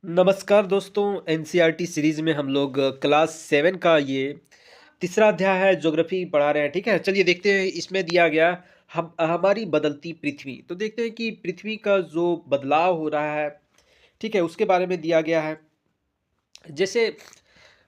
नमस्कार दोस्तों। NCERT series में हम लोग क्लास 7 का ये तीसरा अध्याय है, ज्योग्राफी पढ़ा रहे हैं। ठीक है, चलिए देखते हैं। इसमें दिया गया हम हमारी बदलती पृथ्वी। तो देखते हैं कि पृथ्वी का जो बदलाव हो रहा है, ठीक है, उसके बारे में दिया गया है। जैसे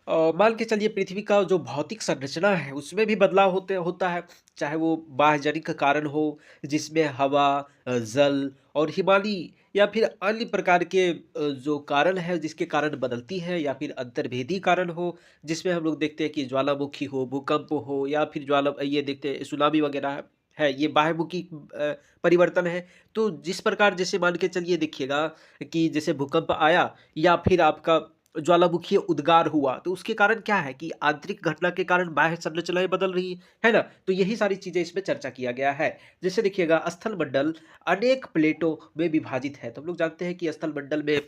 मान के चलिए पृथ्वी का जो भौतिक संरचना है उसमें भी बदलाव होता है। चाहे वो बाह्यजनिक कारण हो, जिसमें हवा, जल और हिमालय या फिर अन्य प्रकार के जो कारण है जिसके कारण बदलती है, या फिर अंतर्भेदी कारण हो, जिसमें हम लोग देखते हैं कि ज्वालामुखी हो, भूकंप हो, या फिर ज्वाला ये देखते हैं सुनामी वगैरह है, ये बाह्यमुखी परिवर्तन है। तो जिस प्रकार जैसे मान के चलिए देखिएगा कि जैसे भूकंप आया या फिर आपका ज्वालामुखीय उद्गार हुआ, तो उसके कारण क्या है कि आंतरिक घटना के कारण बाह्य संरचनाएं बदल रही है ना। तो यही सारी चीजें इसमें चर्चा किया गया है। जैसे देखिएगा, स्थल मंडल अनेक प्लेटों में विभाजित है। तो हम लोग जानते हैं कि स्थल मंडल में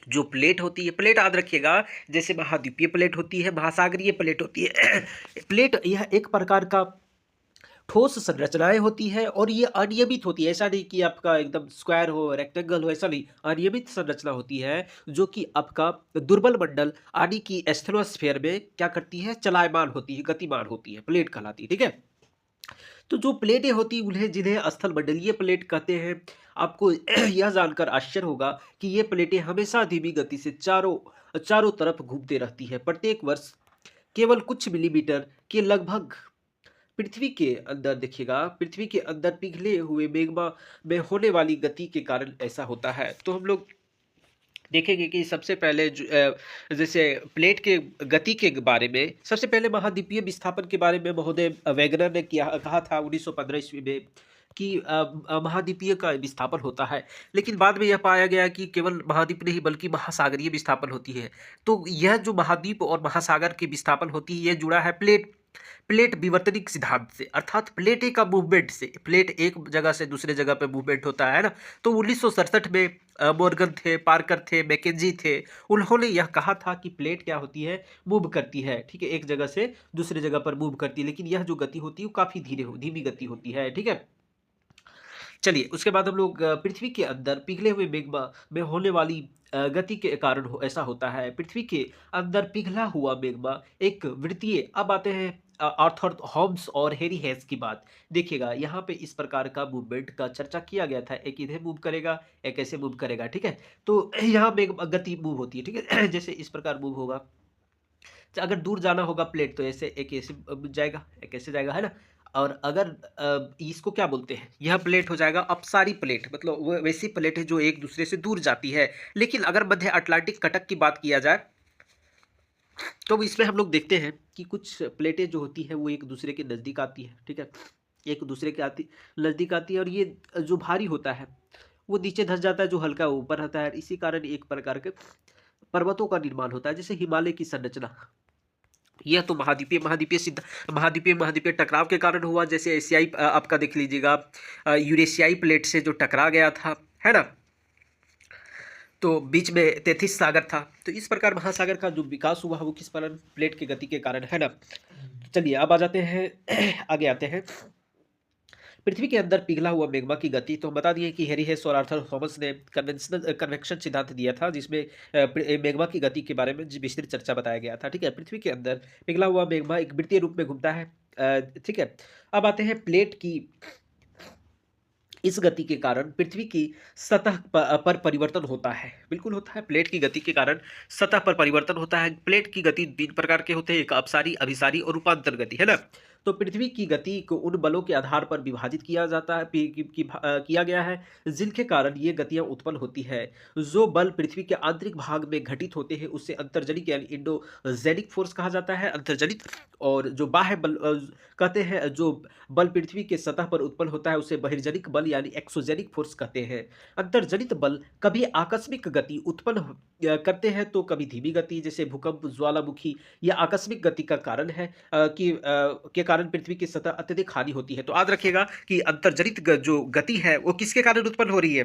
जो प्लेट होती है, प्लेट याद रखिएगा, जैसे महाद्वीपीय प्लेट होती है, महासागरीय प्लेट होती है। प्लेट यह एक प्रकार का ठोस संरचनाएं होती है और ये अनियमित होती है। ऐसा नहीं कि आपका एकदम स्क्वायर हो, रेक्टेंगल हो, ऐसा नहीं। अनियमित संरचना होती है जो कि आपका दुर्बल मंडल आदि की एस्थेनोस्फेयर में क्या करती है, चलायमान होती है, गतिमान होती है, प्लेट कहलाती है। ठीक है, तो जो प्लेटें होती हैं उन्हें जिन्हें स्थल मंडलीय प्लेट कहते हैं। आपको यह जानकर आश्चर्य होगा कि ये प्लेटें हमेशा धीमी गति से चारों चारों तरफ घूमते रहती है। प्रत्येक वर्ष केवल कुछ मिलीमीटर के लगभग पृथ्वी के अंदर देखिएगा, पृथ्वी के अंदर पिघले हुए मैग्मा में होने वाली गति के कारण ऐसा होता है। तो हम लोग देखेंगे कि सबसे पहले जैसे प्लेट के गति के बारे में, सबसे पहले महाद्वीपीय विस्थापन के बारे में महोदय वेगनर ने किया कहा था 1915 ईस्वी में कि महाद्वीपीय का विस्थापन होता है। लेकिन बाद में यह पाया गया कि केवल महाद्वीप नहीं बल्कि महासागरीय विस्थापन होती है। तो यह जो महाद्वीप और महासागर के विस्थापन होती है, यह जुड़ा है प्लेट प्लेट विवर्तनिक सिद्धांत से, अर्थात प्लेट का मूवमेंट से। प्लेट एक जगह से दूसरे जगह पे मूवमेंट होता है ना। तो 1967 में मॉर्गन थे, पार्कर थे, मैकेंजी थे, उन्होंने यह कहा था कि प्लेट क्या होती है, मूव करती है। ठीक है, एक जगह से दूसरे जगह पर मूव करती है, लेकिन यह जो गति होती है वो काफी धीमी गति होती है। ठीक है, चलिए उसके बाद हम लोग पृथ्वी के अंदर पिघले हुए मैग्मा में होने वाली गति के कारण ऐसा होता है। पृथ्वी के अंदर पिघला हुआ मैग्मा एक वृत्तीय, अब आते हैं आर्थर होम्स और हेरी हेस की बात। देखिएगा यहाँ पे इस प्रकार का मूवमेंट का चर्चा किया गया था। एक इधर मूव करेगा, एक ऐसे मूव करेगा। ठीक है, तो यहाँ पे गति मूव होती है। ठीक है, जैसे इस प्रकार मूव होगा। अगर दूर जाना होगा प्लेट तो ऐसे, एक ऐसे जाएगा, एक ऐसे जाएगा, है ना। और अगर इसको क्या बोलते हैं, यह प्लेट हो जाएगा अपसारी प्लेट, मतलब वो वैसी प्लेट है जो एक दूसरे से दूर जाती है। लेकिन अगर मध्य अटलांटिक कटक की बात किया जाए तो इसमें हम लोग देखते हैं कि कुछ प्लेटें जो होती है वो एक दूसरे के नज़दीक आती है। ठीक है, एक दूसरे के नज़दीक आती है, और ये जो भारी होता है वो नीचे धंस जाता है, जो हल्का ऊपर रहता है। इसी कारण एक प्रकार के पर्वतों का निर्माण होता है, जैसे हिमालय की संरचना। यह तो महाद्वीपीय महाद्वीपीय टकराव के कारण हुआ। जैसे एशियाई आपका देख लीजिएगा, यूरेशियाई प्लेट से जो टकरा गया था, है ना। तो बीच में तेथिस सागर था। तो इस प्रकार महासागर का जो विकास हुआ वो किस कारण, प्लेट की गति के कारण, है ना। चलिए अब आ जाते हैं आगे आते हैं पृथ्वी के अंदर पिघला हुआ मैग्मा की गति। तो हम बता दिए कि हेरी हेस और आर्थर थॉमस ने कन्वेंशनल कन्वेक्शन सिद्धांत दिया था, जिसमें मैग्मा की गति के बारे में विस्तृत चर्चा बताया गया था। ठीक है, पृथ्वी के अंदर पिघला हुआ मैग्मा एक वृत्तीय रूप में घूमता है। ठीक है, अब आते हैं प्लेट की इस गति के कारण पृथ्वी की सतह पर परिवर्तन होता है। बिल्कुल होता है, प्लेट की गति के कारण सतह पर परिवर्तन होता है। प्लेट की गति तीन प्रकार के होते हैं, एक अपसारी, अभिसारी और रूपांतर गति, है ना। तो पृथ्वी की गति को उन बलों के आधार पर विभाजित किया जाता है, किया गया है जिनके कारण ये गतियां उत्पन्न होती है। जो बल पृथ्वी के आंतरिक भाग में घटित होते हैं उससे अंतर्जनित यानी इंडोजेनिक फोर्स कहा जाता है, अंतर्जनित। और जो बाह्य बल कहते हैं, जो बल पृथ्वी के सतह पर उत्पन्न होता है उसे बहिर्जनिक बल यानी एक्सोजेनिक फोर्स कहते हैं। अंतर्जनित बल कभी आकस्मिक गति उत्पन्न करते हैं तो कभी धीमी गति, जैसे भूकंप, ज्वालामुखी, या आकस्मिक गति का कारण है के कारण पृथ्वी की सतह अत्यधिक हानि होती है। तो याद रखिएगा कि अंतर्जनित जो गति है वो किसके कारण उत्पन्न हो रही है,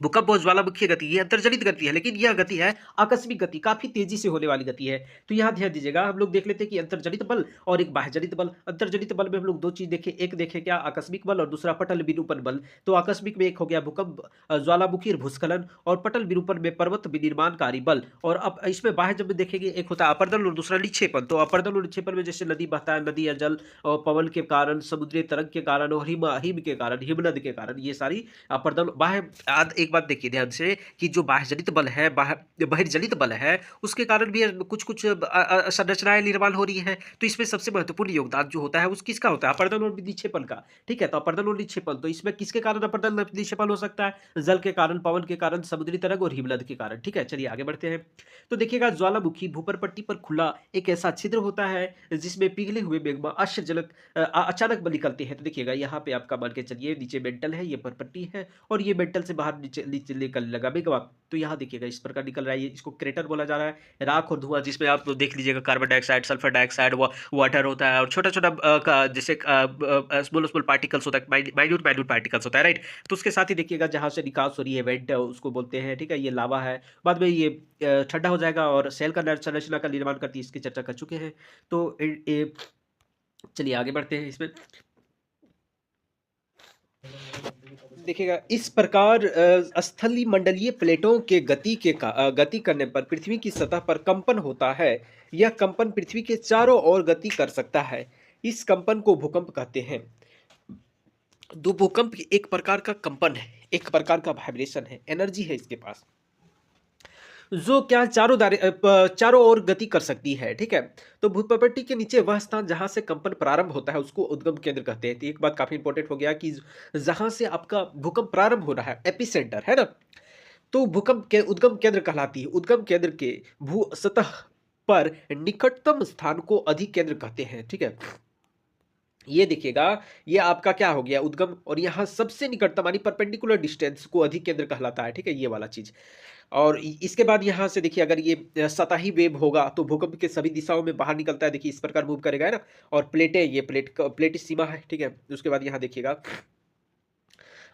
भूकंप और ज्वालामुखीय गति ये अंतर्जनित गति है, लेकिन यह गति है आकस्मिक गति, काफी तेजी से होने वाली गति है। तो यहाँ ध्यान दीजिएगा, हम लोग देख लेते हैं कि अंतर्जनित बल और एक बाह्यजनित बल। अंतर्जनित बल में हम लोग दो चीज देखें, एक देखें क्या, आकस्मिक बल और दूसरा पटल विरूपण बल। तो आकस्मिक में एक हो गया भूकंप, ज्वालामुखी और भूस्खलन, और पटल विरूपण में पर्वत विनिर्माणकारी बल। और अब इसमें बाह्य जब देखेंगे, एक होता है अपर्दन और दूसरा निक्षेपण। तो अपर्दन और निक्षेपण में जैसे नदी बहता है, नदी या जल और पवन के कारण, समुद्री तरंग के कारण और हिम हिम के कारण, हिमनद के कारण, ये सारी अपर्दन बाह्य। एक बात देखिए ध्यान से कि जो बाह्यजनित बल है, बहिर्जनित बल है, उसके कारण भी कुछ कुछ संरचनाएं निर्माण हो रही है। तो इसमें सबसे महत्वपूर्ण योगदान जो होता है वो किसका होता है, अपर्दन और निक्षेपण का। ठीक है, तो अपर्दन और निक्षेपण, तो इसमें किसके कारण अपर्दन और निक्षेपण हो सकता है, जल के कारण, पवन के कारण, समुद्री तरंग और हिमनद के कारण। ठीक है, चलिए आगे बढ़ते हैं। तो देखिएगा, ज्वालामुखी भूपर पट्टी पर खुला एक ऐसा छिद्र होता है जिसमें पिघले हुए मैग्मा आश्चर्यजनक अचानक निकलते हैं। तो देखिएगा, यहाँ पे आपका मान के चलिए नीचे मेंटल है, ये परपट्टी है, और ये मेंटल से बाहर नीचे नीचे निकलने लगा मेघवा। तो यहाँ देखिएगा इस प्रकार निकल रहा है, ये इसको क्रेटर बोला जा रहा है। राख और धुआं, जिसमें आप देख लीजिएगा carbon dioxide, sulphur dioxide, water होता है, और छोटा छोटा जैसे स्मॉल स्मॉल पार्टिकल्स होता है, माइन्यूट माइन्यूट पार्टिकल्स होता है, राइट। तो उसके साथ ही देखिएगा जहाँ से निकास हो रही है, वेंट उसको बोलते हैं। ठीक है, ये लावा है, बाद में ये ठंडा हो जाएगा और सेल का संरचना का निर्माण करती है, इसकी चर्चा कर चुके हैं। तो चलिए आगे बढ़ते हैं इसमें। देखिएगा, इस प्रकार स्थलीय मंडलीय प्लेटों के गति करने पर पृथ्वी की सतह पर कंपन होता है। यह कंपन पृथ्वी के चारों ओर गति कर सकता है। इस कंपन को भूकंप कहते हैं। दो भूकंप एक प्रकार का कंपन है, एक प्रकार का वाइब्रेशन है, एनर्जी है इसके पास, जो क्या चारों ओर गति कर सकती है। ठीक है, तो भूप्रपट्टी के नीचे वह स्थान जहां से कंपन प्रारंभ होता है उसको उद्गम केंद्र कहते हैं। तो एक बात काफी इंपॉर्टेंट हो गया कि जहां से आपका भूकंप प्रारंभ हो रहा है, एपिसेंटर है ना, तो भूकंप के उद्गम केंद्र कहलाती है। उद्गम केंद्र के भू सतह पर निकटतम स्थान को अधिकेंद्र कहते हैं। ठीक है, ये देखिएगा, ये आपका क्या हो गया, उद्गम, और यहाँ सबसे निकटतम यानी परपेंडिकुलर डिस्टेंस को अधिकेंद्र कहलाता है। ठीक है, ये वाला चीज। और इसके बाद यहाँ से देखिए, अगर ये सतही वेव होगा तो भूकंप के सभी दिशाओं में बाहर निकलता है, देखिए इस प्रकार मूव करेगा, है ना। और प्लेटें, ये प्लेट सीमा है। ठीक है, उसके बाद यहाँ देखिएगा,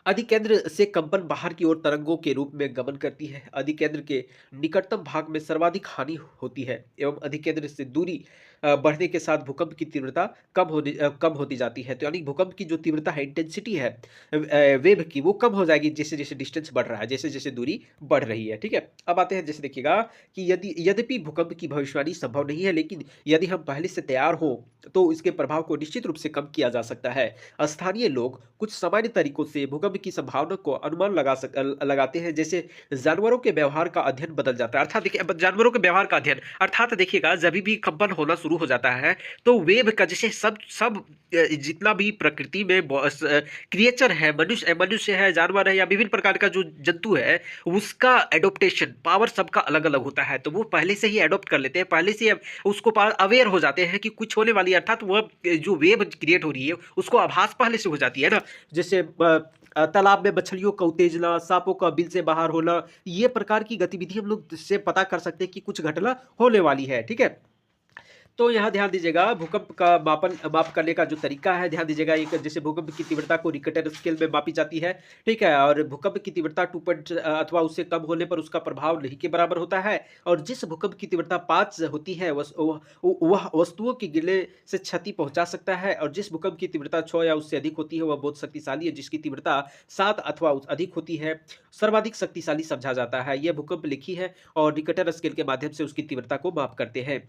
अधिकेंद्र से कंपन बाहर की ओर तरंगों के रूप में गमन करती है। अधिकेंद्र के निकटतम भाग में सर्वाधिक हानि होती है, एवं अधिकेंद्र से दूरी बढ़ने के साथ भूकंप की तीव्रता कम होती जाती है। तो यानी भूकंप की जो तीव्रता है, इंटेंसिटी है वेव की, वो कम हो जाएगी जैसे जैसे डिस्टेंस बढ़ रहा है, जैसे जैसे दूरी बढ़ रही है। ठीक है, अब आते हैं, जैसे देखिएगा कि यद्यपि भूकंप की भविष्यवाणी संभव नहीं है, लेकिन यदि हम पहले से तैयार हो तो इसके प्रभाव को निश्चित रूप से कम किया जा सकता है। स्थानीय लोग कुछ सामान्य तरीकों से भूकंप की संभावना को अनुमान लगाते हैं, जैसे जानवरों के व्यवहार का अध्ययन बदल जाता है। अर्थात देखिए, अब जानवरों के व्यवहार का अध्ययन, अर्थात देखिएगा जब भी कंपन होना शुरू हो जाता है तो वेव का, जैसे सब सब जितना भी प्रकृति में क्रिएचर है, मनुष्य मनुष्य है, जानवर है, या विभिन्न प्रकार का जो जंतु है, उसका एडोप्टेशन पावर सबका अलग अलग होता है। तो वो पहले से ही एडोप्ट कर लेते हैं, पहले से उसको अवेयर हो जाते हैं कि कुछ होने वाली है, अर्थात वह जो वेव क्रिएट हो रही है उसको आभास पहले से हो जाती है ना। जैसे तालाब में मछलियों का उत्तेजना, सांपों का बिल से बाहर होना, ये प्रकार की गतिविधि हम लोग से पता कर सकते हैं कि कुछ घटना होने वाली है। ठीक है, तो यहाँ ध्यान दीजिएगा, भूकंप का माप करने का जो तरीका है, ध्यान दीजिएगा, एक जैसे भूकंप की तीव्रता को रिक्टर स्केल में मापी जाती है। ठीक है, और भूकंप की तीव्रता 2 पॉइंट अथवा उससे कम होने पर उसका प्रभाव नहीं के बराबर होता है। और जिस भूकंप की तीव्रता 5 होती है वह वस्तुओं के गिरने से क्षति पहुंचा सकता है, और जिस भूकंप की तीव्रता 6 या उससे अधिक होती है वह बहुत शक्तिशाली है। जिसकी तीव्रता 7 अथवा अधिक होती है सर्वाधिक शक्तिशाली समझा जाता है। यह भूकंप लिखी है और रिक्टर स्केल के माध्यम से उसकी तीव्रता को माप करते हैं।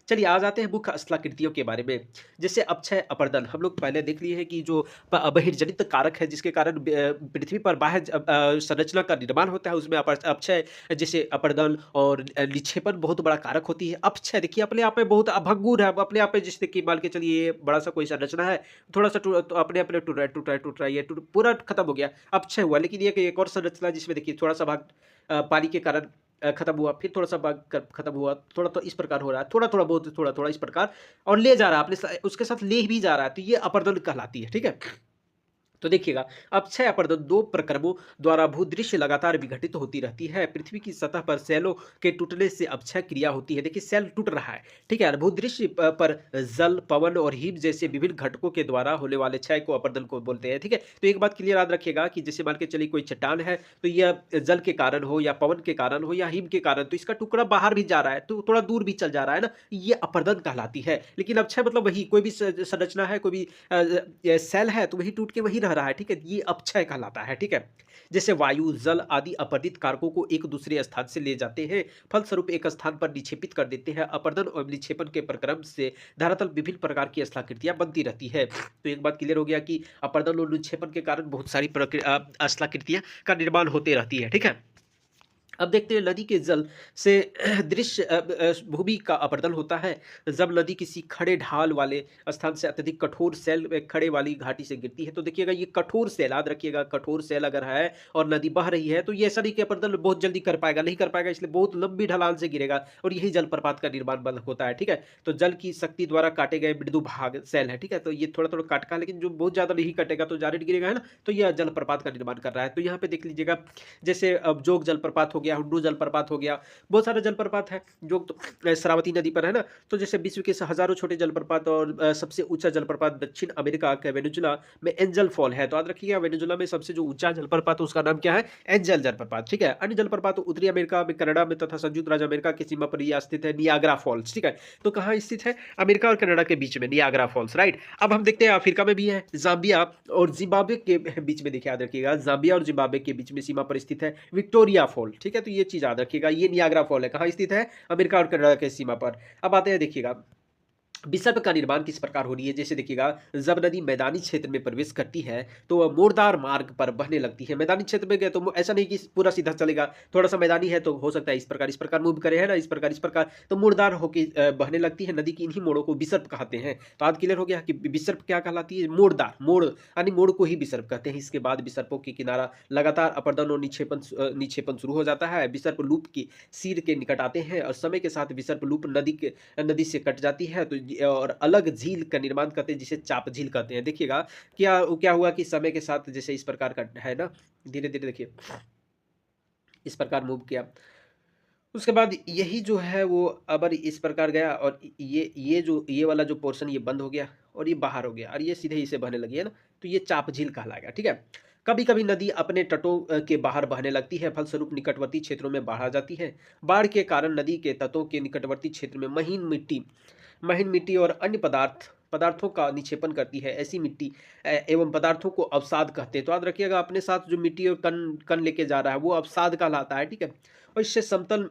चलिए आ जाते हैं मुख्य स्थलाकृतियों के बारे में। जैसे अपक्षय, अपर्दन, हम लोग पहले देख लिए हैं कि जो बहिर्जनित कारक है जिसके कारण पृथ्वी पर बाह्य संरचना का निर्माण होता है, उसमें अपक्षय जैसे अपर्दन और निक्षेपण बहुत बड़ा कारक होती है। अपक्षय देखिए अपने आप में बहुत भंगुर है, अपने आप में, जैसे कि मान के चलिए बड़ा सा कोई संरचना है, थोड़ा सा तो अपने अपने टूट रहा है, ये पूरा खत्म हो गया, अपक्षय हुआ। लेकिन ये एक और संरचना जिसमें देखिए थोड़ा सा भाग पानी के कारण खत्म हुआ, फिर थोड़ा सा भाग खत्म हुआ, थोड़ा तो इस प्रकार हो रहा है, थोड़ा थोड़ा बहुत, थोड़ा थोड़ा इस प्रकार, और ले जा रहा है अपने उसके साथ ले भी जा रहा है, तो ये अपर्दन कहलाती है। ठीक है, तो देखिएगा, अपक्षय अपरदन दो प्रक्रमों द्वारा भूदृश्य लगातार विघटित होती रहती है। पृथ्वी की सतह पर सेलों के टूटने से अपक्षय क्रिया होती है। देखिए सेल टूट रहा है, ठीक है। भूदृश्य पर जल, पवन और हिम जैसे विभिन्न घटकों के द्वारा होने वाले क्षय को अपरदन को बोलते हैं, ठीक है। तो एक बात क्लियर याद रखिएगा कि जैसे मान के चलिए कोई चट्टान है, तो यह जल के कारण हो या पवन के कारण हो या हिम के कारण, तो इसका टुकड़ा बाहर भी जा रहा है, तो थोड़ा दूर भी चल जा रहा है ना, ये अपरदन कहलाती है। लेकिन अपक्षय मतलब वही कोई भी संरचना है, कोई भी सेल है, तो वही टूट के वही रह रहा है, ठीक है। ये अपक्षय कहलाता है, ठीक है। जैसे वायु, जल आदि अपरदित कारकों को एक दूसरे स्थान से ले जाते हैं, फलस्वरूप एक स्थान पर निक्षेपित कर देते हैं। अपरदन और निक्षेपण के प्रक्रम से धरातल विभिन्न प्रकार की स्थलाकृतियां बनती रहती है। तो एक बात क्लियर हो गया कि अपरदन और निक्षेपण के कारण बहुत सारी स्थलाकृतियां का निर्माण होते रहती है, ठीक है। अब देखते हैं नदी के जल से दृश्य भूमि का अपरदन होता है। जब नदी किसी खड़े ढाल वाले स्थान से अत्यधिक कठोर सेल खड़े वाली घाटी से गिरती है, तो देखिएगा ये कठोर सेल, याद रखिएगा, कठोर सेल अगर है और नदी बह रही है, तो ये ऐसा नहीं कि अपरदन बहुत जल्दी कर पाएगा, नहीं कर पाएगा, इसलिए बहुत लंबी ढलान से गिरेगा और यही जलप्रपात का निर्माण बंद होता है, ठीक है। तो जल की शक्ति द्वारा काटे गए मृदु भाग सेल है, ठीक है। तो ये थोड़ा थोड़ा काटका, लेकिन जो बहुत ज्यादा नहीं कटेगा तो डायरेक्ट गिरेगा, है ना। तो यह जलप्रपात का निर्माण कर रहा है। तो यहाँ पे देख लीजिएगा, जैसे अब जोग जलप्रपात हो गया, हुड्डू जलप्रपात हो गया, बहुत सारे जलप्रपात है। जोग तो शरावती नदी पर है ना। तो जैसे विश्व के हजारों छोटे जलप्रपात और सबसे ऊंचा जलप्रपात दक्षिण अमेरिका के वेनेजुला में एंजल फॉल है। तो याद रखिएगा, वेनेजुला में सबसे जो ऊंचा जलप्रपात है उसका नाम क्या है? एंजल जलप्रपात, ठीक है। अन्य जलप्रपात उत्तरी अमेरिका में, कनाडा में तथा संयुक्त राज्य अमेरिका की सीमा पर यह स्थित है, नियाग्रा फॉल्स, ठीक है। तो कहाँ स्थित है? अमेरिका और कनाडा के बीच में नियाग्रा फॉल्स, राइट। अब हम देखते हैं अफ्रीका में भी है, जाम्बिया और जिम्बाब्वे के बीच में, देखिए याद रखिएगा, जाम्बिया और जिम्बाब्वे के बीच में सीमा पर स्थित है विक्टोरिया फॉल, ठीक है। तो ये चीज याद रखिएगा, ये नियाग्रा फॉल है, कहाँ स्थित है? अमेरिका और कनाडा के सीमा पर। अब आते हैं, देखिएगा विसर्प का निर्माण किस प्रकार हो रही है। जैसे देखिएगा, जब नदी मैदानी क्षेत्र में प्रवेश करती है तो वह मोड़दार मार्ग पर बहने लगती है। मैदानी क्षेत्र में गए तो ऐसा नहीं कि पूरा सीधा चलेगा, थोड़ा सा मैदानी है तो हो सकता है इस प्रकार मूव करे, है ना, इस प्रकार तो मोड़दार होकर बहने लगती है। नदी की इन्हीं मोड़ों को विसर्प कहते हैं। तो आज क्लियर हो गया कि विसर्प क्या कहलाती है? मोड़दार, मोड़ यानी मोड़ को ही विसर्प कहते हैं। इसके बाद विसर्पों के किनारा लगातार अपरदन और निक्षेपण शुरू हो जाता है। विसर्प लूप की सिर के निकट आते हैं और समय के साथ विसर्प लूप नदी से कट जाती है, तो और अलग झील का निर्माण करते हैं, जिसे चाप झील कहते हैं। देखिएगा क्या हुआ कि समय के साथ जैसे इस प्रकार का है ना, धीरे धीरे देखिए इस प्रकार मूव किया, उसके बाद यही जो है वो अबर इस प्रकार गया और ये वाला जो पोर्शन ये बंद हो गया और ये बाहर हो गया और ये सीधे इसे बहने लगी, है ना। तो ये चाप झील कहलाएगा, ठीक है। कभी कभी नदी अपने तटों के बाहर बहने लगती है, फलस्वरूप निकटवर्ती क्षेत्रों में बाढ़ आ जाती है। बाढ़ के कारण नदी के तटों के निकटवर्ती क्षेत्र में महीन मिट्टी और अन्य पदार्थों का निक्षेपण करती है। ऐसी मिट्टी एवं पदार्थों को अवसाद कहते हैं। तो याद रखिएगा, अपने साथ जो मिट्टी और कण कण लेके जा रहा है वो अवसाद कहलाता है, ठीक है। और इससे समतल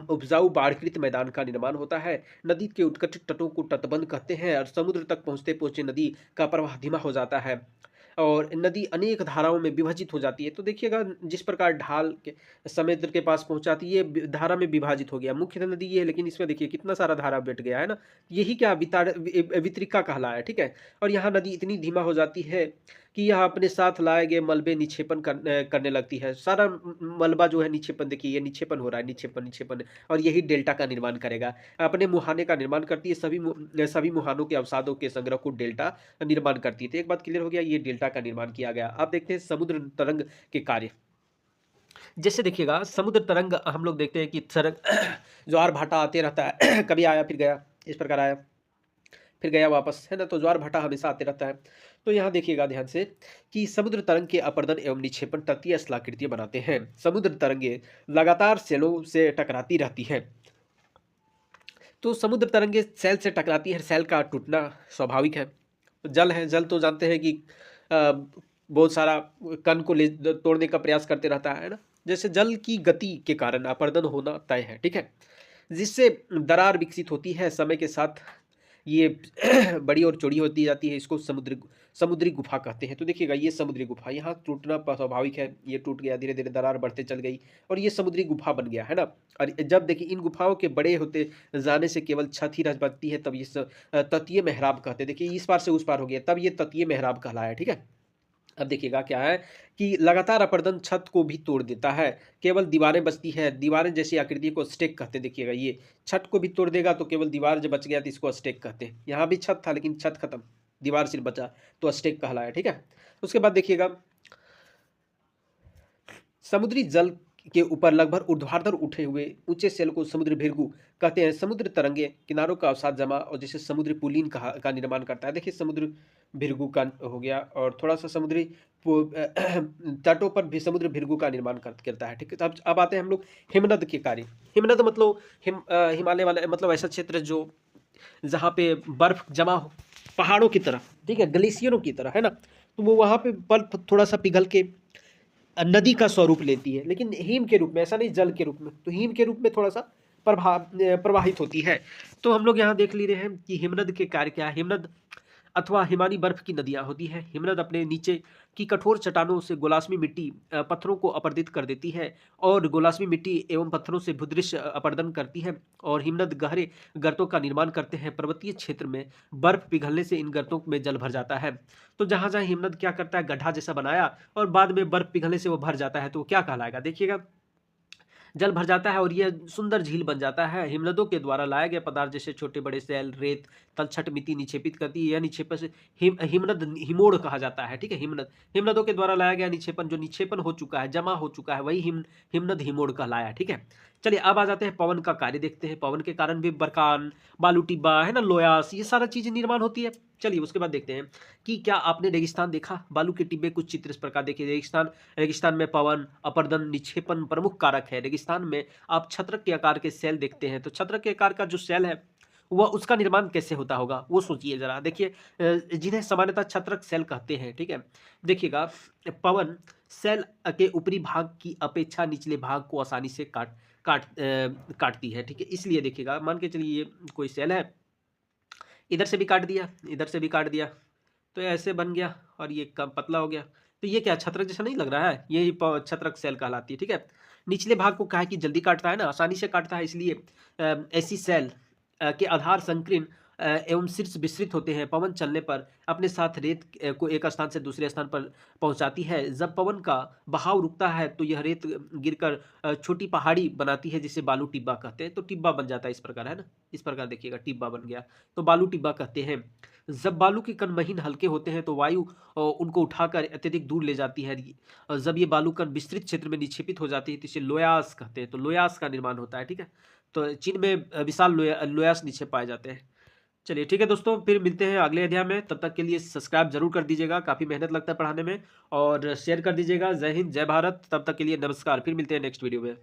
उपजाऊ बाढ़कृत मैदान का निर्माण होता है। नदी के उत्कट तटों को तटबंध कहते हैं और समुद्र तक पहुंचते पहुंचते नदी का प्रवाह धीमा हो जाता है और नदी अनेक धाराओं में विभाजित हो जाती है। तो देखिएगा, जिस प्रकार ढाल के समुद्र के पास पहुंचाती है, ये धारा में विभाजित हो गया। मुख्य नदी ये है, लेकिन इसमें देखिए कितना सारा धारा बैठ गया, है ना। यही क्या वितरिका कहला है, ठीक है। और यहाँ नदी इतनी धीमा हो जाती है कि यह अपने साथ लाए गए मलबे निक्षेपण करने लगती है। सारा मलबा जो है निक्षेपण, देखिए ये निक्षेपण हो रहा है, निक्षेपण, और यही डेल्टा का निर्माण करेगा। अपने मुहाने का निर्माण करती है। सभी मुहानों के अवसादों के संग्रह को डेल्टा निर्माण करती है। तो एक बात क्लियर हो गया, ये डेल्टा का निर्माण किया गया। अब देखते हैं समुद्र तरंग के कार्य। जैसे देखिएगा, समुद्र तरंग हम लोग देखते हैं कि तरंग ज्वार भाटा आते रहता है कभी आया फिर गया, इस प्रकार आया फिर गया वापस, है ना। तो ज्वार भाटा हमेशा आते रहता है। तो यहाँ देखिएगा ध्यान से कि समुद्र तरंग के अपरदन एवं निक्षेपण तटीय स्थलाकृतियां बनाते हैं। समुद्र तरंगे लगातार सेलों से टकराती रहती है। तो समुद्र तरंगे सेल से टकराती है, सेल का टूटना स्वाभाविक है। जल है, जल तो जानते हैं कि बहुत सारा कण को ले तोड़ने का प्रयास करते रहता है ना। जैसे जल की गति के कारण अपरदन होना तय है, ठीक है, जिससे दरार विकसित होती है। समय के साथ ये बड़ी और चौड़ी होती जाती है। इसको समुद्री गुफा कहते हैं। तो देखिएगा, ये समुद्री गुफा, यहाँ टूटना स्वाभाविक है, ये टूट गया, धीरे धीरे दरार बढ़ते चल गई और ये समुद्री गुफा बन गया, है ना। और जब देखिए इन गुफाओं के बड़े होते जाने से केवल छत ही रह जाती है, तब ये तटीय मेहराब कहते हैं। देखिए इस पार से उस पार हो गया, तब ये तटीय मेहराब कहलाया, ठीक है। अब देखिएगा क्या है कि लगातार अपरदन छत को भी तोड़ देता है, केवल दीवारें बचती है। दीवारें जैसी आकृति को स्टेक कहते हैं। देखिएगा, ये छत को भी तोड़ देगा तो केवल दीवार जब बच गया तो इसको स्टेक कहते हैं। यहाँ भी छत था लेकिन छत खत्म, दीवार सिर्फ बचा, तो स्टेक कहलाया, ठीक है। उसके बाद देखिएगा समुद्री जल के ऊपर लगभग ऊर्ध्वाधर उठे हुए ऊंचे सेल को समुद्री भृगु कहते हैं। समुद्र तरंगे किनारों का अवसाद जमा और जैसे समुद्री पुलीन का निर्माण करता है। देखिए समुद्र भृगु का हो गया, और थोड़ा सा समुद्री तटों पर भी समुद्र भृगु का निर्माण करता है। ठीक है, तो अब आते हैं हम लोग हिमनद के कार्य। हिमनद मतलब हिमालय वाला मतलब ऐसा क्षेत्र जो जहाँ पे बर्फ जमा हो पहाड़ों की तरह, ठीक है, ग्लेशियरों की तरह, है ना। तो वो वहाँ पे बर्फ थोड़ा सा पिघल के नदी का स्वरूप लेती है, लेकिन हिम के रूप में, ऐसा नहीं जल के रूप में। तो हिम के रूप में थोड़ा सा प्रवाहित होती है। तो हम लोग यहाँ देख ले रहे हैं कि हिमनद के कार्य क्या है। हिमनद अथवा हिमानी बर्फ की नदियाँ होती हैं। हिमनद अपने नीचे की कठोर चट्टानों से गोलाश्मी मिट्टी पत्थरों को अपरदित कर देती है, और गोलाश्मी मिट्टी एवं पत्थरों से भूदृश्य अपरदन करती है। और हिमनद गहरे गर्तों का निर्माण करते हैं। पर्वतीय क्षेत्र में बर्फ पिघलने से इन गर्तों में जल भर जाता है। तो जहाँ जहाँ हिमनद क्या करता है, गड्ढा जैसा बनाया और बाद में बर्फ पिघलने से वो भर जाता है, तो वो क्या कहलाएगा, देखिएगा जल भर जाता है और यह सुंदर झील बन जाता है। हिमनदों के द्वारा लाए गए पदार्थ जैसे छोटे बड़े सेल, रेत, तलछट मिट्टी निक्षेपित करती है। यह निक्षेपण से हिमनद हिमोड़ कहा जाता है। ठीक है, हिमनदों के द्वारा लाया गया निक्षेपण, जो निक्षेपण हो चुका है, जमा हो चुका है, वही हिमनद हिमोड़ कहलाया। ठीक है, चलिए अब आ जाते हैं पवन का कार्य देखते हैं। पवन के कारण भी बरकान, बालू टिब्बा, है ना, लोयास, ये सारा चीजें निर्माण होती है। चलिए उसके बाद देखते हैं कि क्या आपने रेगिस्तान देखा। बालू के टिब्बे कुछ चित्र इस प्रकार देखिए। रेगिस्तान में पवन अपरदन निक्षेपण प्रमुख कारक है। रेगिस्तान में आप छत्रक के आकार के सेल देखते हैं। तो छत्रक के आकार का जो सेल है वह उसका निर्माण कैसे होता होगा वो सोचिए जरा। देखिए जिन्हें सामान्यतः छत्रक सेल कहते हैं। ठीक है, देखिएगा पवन सेल के ऊपरी भाग की अपेक्षा निचले भाग को आसानी से काटती है। ठीक है, इसलिए देखिएगा मान के चलिए ये कोई सेल है, इधर से भी काट दिया, इधर से भी काट दिया, तो ये ऐसे बन गया और ये कम पतला हो गया। तो ये क्या छत्रक जैसा नहीं लग रहा है, यही छत्रक सेल कहलाती है। ठीक है, निचले भाग को कहा कि जल्दी काटता है ना, आसानी से काटता है, इसलिए ऐसी सेल के आधार संकीर्ण एवं शीर्ष विस्तृत होते हैं। पवन चलने पर अपने साथ रेत को एक स्थान से दूसरे स्थान पर पहुंचाती है। जब पवन का बहाव रुकता है तो यह रेत गिरकर छोटी पहाड़ी बनाती है, जिसे बालू टिब्बा कहते हैं। तो टिब्बा बन जाता है इस प्रकार, है ना, इस प्रकार देखिएगा टिब्बा बन गया, तो बालू टिब्बा कहते हैं। जब बालू के कण महीन हल्के होते हैं तो वायु उनको उठाकर अत्यधिक दूर ले जाती है। और जब ये बालू कण विस्तृत क्षेत्र में निक्षेपित हो जाती है तो इसे लोयास कहते हैं। तो लोयास का निर्माण होता है। ठीक है, तो चीन में विशाल लोयास निक्षेप पाए जाते हैं। चलिए ठीक है दोस्तों, फिर मिलते हैं अगले अध्याय में। तब तक के लिए सब्सक्राइब जरूर कर दीजिएगा, काफ़ी मेहनत लगता है पढ़ाने में, और शेयर कर दीजिएगा। जय हिंद, जय भारत। तब तक के लिए नमस्कार, फिर मिलते हैं नेक्स्ट वीडियो में।